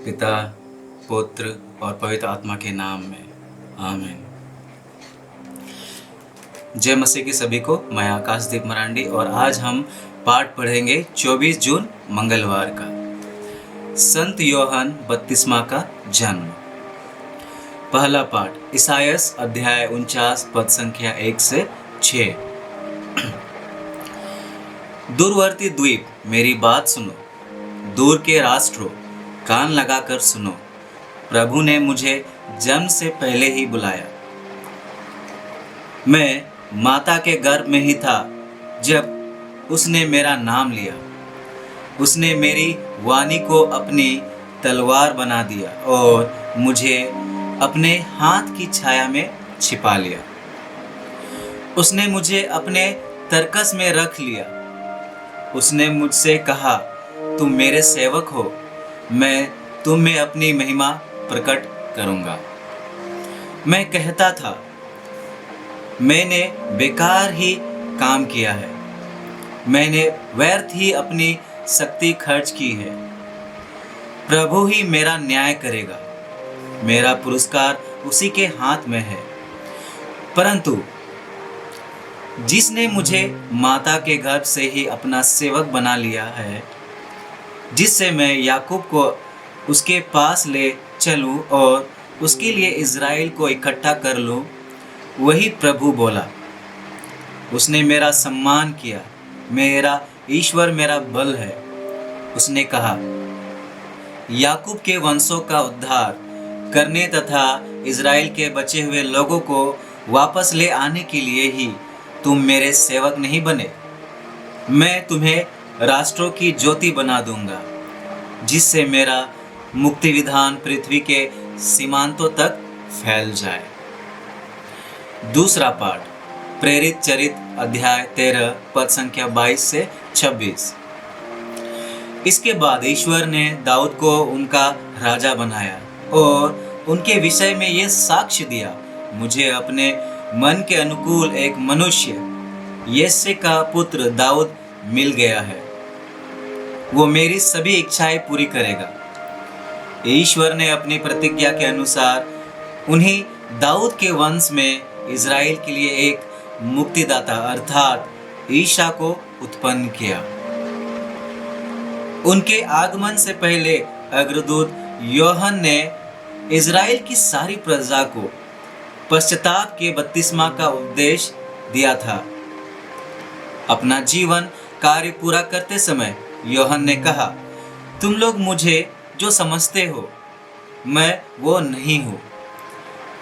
पिता, पुत्र और पवित्र आत्मा के नाम में आमीन। जय मसीह की सभी को। मैं आकाशदीप मरांडी और आज हम पाठ पढ़ेंगे 24 जून मंगलवार का संत योहन बपतिस्मा का जन्म। पहला पाठ ईसायास अध्याय 49 पद संख्या 1 से 6। दूरवर्ती द्वीप मेरी बात सुनो, दूर के राष्ट्रों कान लगाकर सुनो। प्रभु ने मुझे जन्म से पहले ही बुलाया। मैं माता के गर्भ में ही था जब उसने मेरा नाम लिया। उसने मेरी वाणी को अपनी तलवार बना दिया और मुझे अपने हाथ की छाया में छिपा लिया। उसने मुझे अपने तरकस में रख लिया। उसने मुझसे कहा, तुम मेरे सेवक हो, मैं तुम में अपनी महिमा प्रकट करूंगा। मैं कहता था, मैंने बेकार ही काम किया है, मैंने व्यर्थ ही अपनी शक्ति खर्च की है। प्रभु ही मेरा न्याय करेगा, मेरा पुरस्कार उसी के हाथ में है। परंतु जिसने मुझे माता के गर्भ से ही अपना सेवक बना लिया है, जिससे मैं याकूब को उसके पास ले चलूं और उसके लिए इज़राइल को इकट्ठा कर लूं, वही प्रभु बोला। उसने मेरा सम्मान किया, मेरा ईश्वर मेरा बल है। उसने कहा, याकूब के वंशों का उद्धार करने तथा इज़राइल के बचे हुए लोगों को वापस ले आने के लिए ही तुम मेरे सेवक नहीं बने। मैं तुम्हें राष्ट्रों की ज्योति बना दूंगा, जिससे मेरा मुक्ति विधान पृथ्वी के सीमांतों तक फैल जाए। दूसरा पाठ प्रेरित चरित्र अध्याय 13 पद संख्या 22 से 26। इसके बाद ईश्वर ने दाऊद को उनका राजा बनाया और उनके विषय में यह साक्ष्य दिया, मुझे अपने मन के अनुकूल एक मनुष्य यिशै का पुत्र दाऊद मिल गया है। वो मेरी सभी इच्छाएं पूरी करेगा। ईश्वर ने अपनी प्रतिज्ञा के अनुसार उन्हीं दाऊद के वंश में इज़राइल के लिए एक मुक्तिदाता अर्थात ईसा को उत्पन्न किया। उनके आगमन से पहले अग्रदूत योहन ने इज़राइल की सारी प्रजा को पश्चाताप के बपतिस्मा का उपदेश दिया था। अपना जीवन कार्य पूरा करते समय योहन ने कहा, तुम लोग मुझे जो समझते हो मैं वो नहीं हूँ,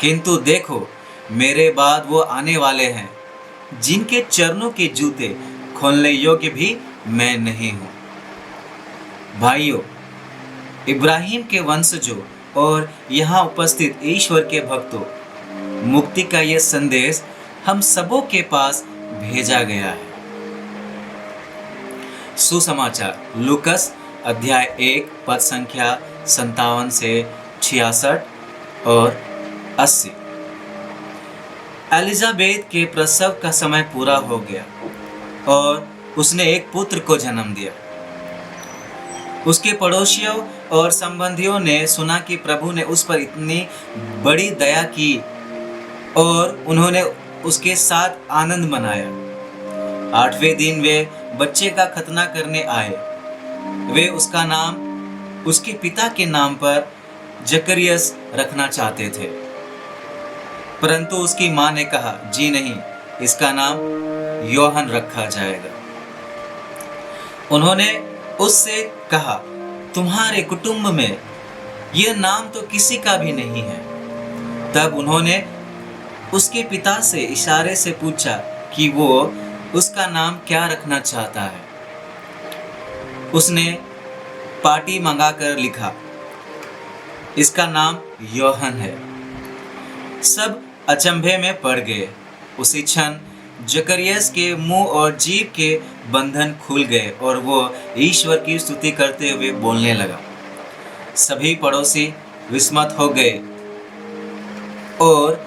किंतु देखो मेरे बाद वो आने वाले हैं जिनके चरणों के जूते खोलने योग्य भी मैं नहीं हूँ। भाइयों, इब्राहिम के वंशजों और यहाँ उपस्थित ईश्वर के भक्तों, मुक्ति का यह संदेश हम सबों के पास भेजा गया है। सुसमाचार लूकस अध्याय 1 पद संख्या 57 से 66 और 80। एलिजाबेथ के प्रसव का समय पूरा हो गया और उसने एक पुत्र को जन्म दिया। उसके पड़ोसियों और संबंधियों ने सुना कि प्रभु ने उस पर इतनी बड़ी दया की और उन्होंने उसके साथ आनंद मनाया। 8वें दिन वे बच्चे का खतना करने आए। वे उसका नाम उसके पिता के नाम पर जकरियस रखना चाहते थे, परंतु उसकी मां ने कहा, जी नहीं, इसका नाम योहन रखा जाएगा। उन्होंने उससे कहा, तुम्हारे कुटुंब में यह नाम तो किसी का भी नहीं है। तब उन्होंने उसके पिता से इशारे से पूछा कि वो उसका नाम क्या रखना चाहता है। उसने पाटी मंगाकर लिखा, इसका नाम योहन है। सब अचंभे में पड़ गए। उसी क्षण जकरियस के मुंह और जीभ के बंधन खुल गए और वो ईश्वर की स्तुति करते हुए बोलने लगा। सभी पड़ोसी विस्मित हो गए और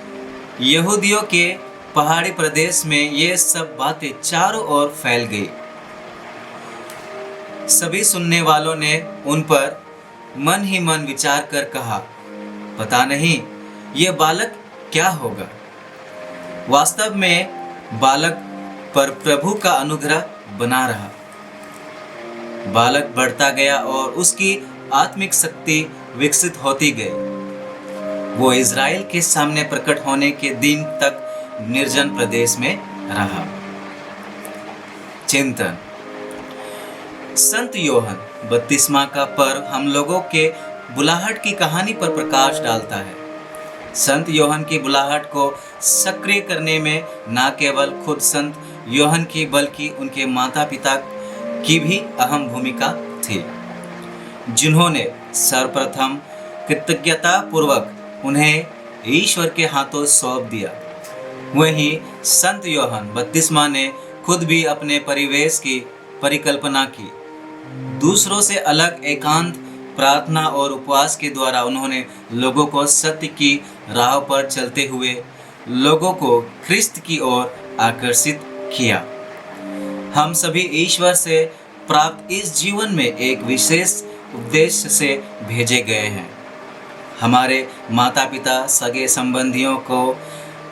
यहूदियों के पहाड़ी प्रदेश में ये सब बातें चारों ओर फैल गई। सभी सुनने वालों ने उन पर मन ही मन विचार कर कहा, पता नहीं ये बालक क्या होगा। वास्तव में बालक पर प्रभु का अनुग्रह बना रहा। बालक बढ़ता गया और उसकी आत्मिक शक्ति विकसित होती गई। वो इज़राइल के सामने प्रकट होने के दिन तक निर्जन प्रदेश में रहा। चिंतन। संत योहन बपतिस्मा का पर्व हम लोगों के बुलाहट की कहानी पर प्रकाश डालता है। संत योहन की बुलाहट को सक्रिय करने में न केवल खुद संत योहन की बल्कि उनके माता पिता की भी अहम भूमिका थी, जिन्होंने सर्वप्रथम कृतज्ञता पूर्वक उन्हें ईश्वर के हाथों सौंप दिया। वहीं संत योहन बपतिस्मा ने खुद भी अपने परिवेश की परिकल्पना की। दूसरों से अलग एकांत प्रार्थना और उपवास के द्वारा उन्होंने लोगों को सत्य की राह पर चलते हुए लोगों को ख्रिस्त की ओर आकर्षित किया। हम सभी ईश्वर से प्राप्त इस जीवन में एक विशेष उद्देश्य से भेजे गए हैं। हमारे माता पिता सगे संबंधियों को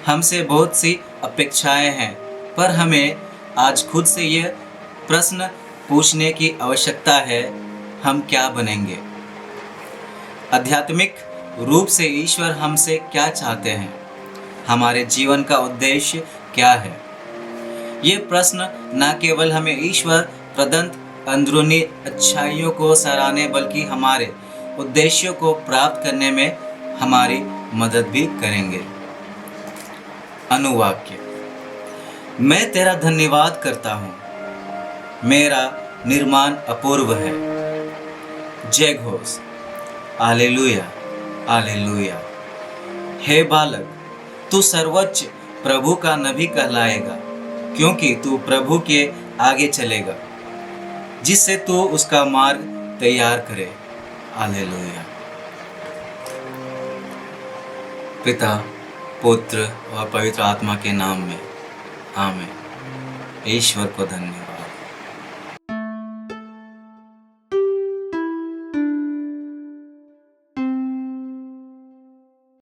हमसे बहुत सी अपेक्षाएं हैं, पर हमें आज खुद से यह प्रश्न पूछने की आवश्यकता है, हम क्या बनेंगे? आध्यात्मिक रूप से ईश्वर हमसे क्या चाहते हैं? हमारे जीवन का उद्देश्य क्या है? ये प्रश्न न केवल हमें ईश्वर प्रदत्त अंदरूनी अच्छाइयों को सराहने बल्कि हमारे उद्देश्यों को प्राप्त करने में हमारी मदद भी करेंगे। अनुवाक्य। मैं तेरा धन्यवाद करता हूँ, मेरा निर्माण अपूर्व है। जय घोष। Hallelujah, hallelujah. हे बालक, तू सर्वोच्च प्रभु का नबी कहलाएगा, क्योंकि तू प्रभु के आगे चलेगा, जिससे तू उसका मार्ग तैयार करे। हालेलुया। पिता, पुत्र और पवित्र आत्मा के नाम में आमीन। ईश्वर को धन्यवाद।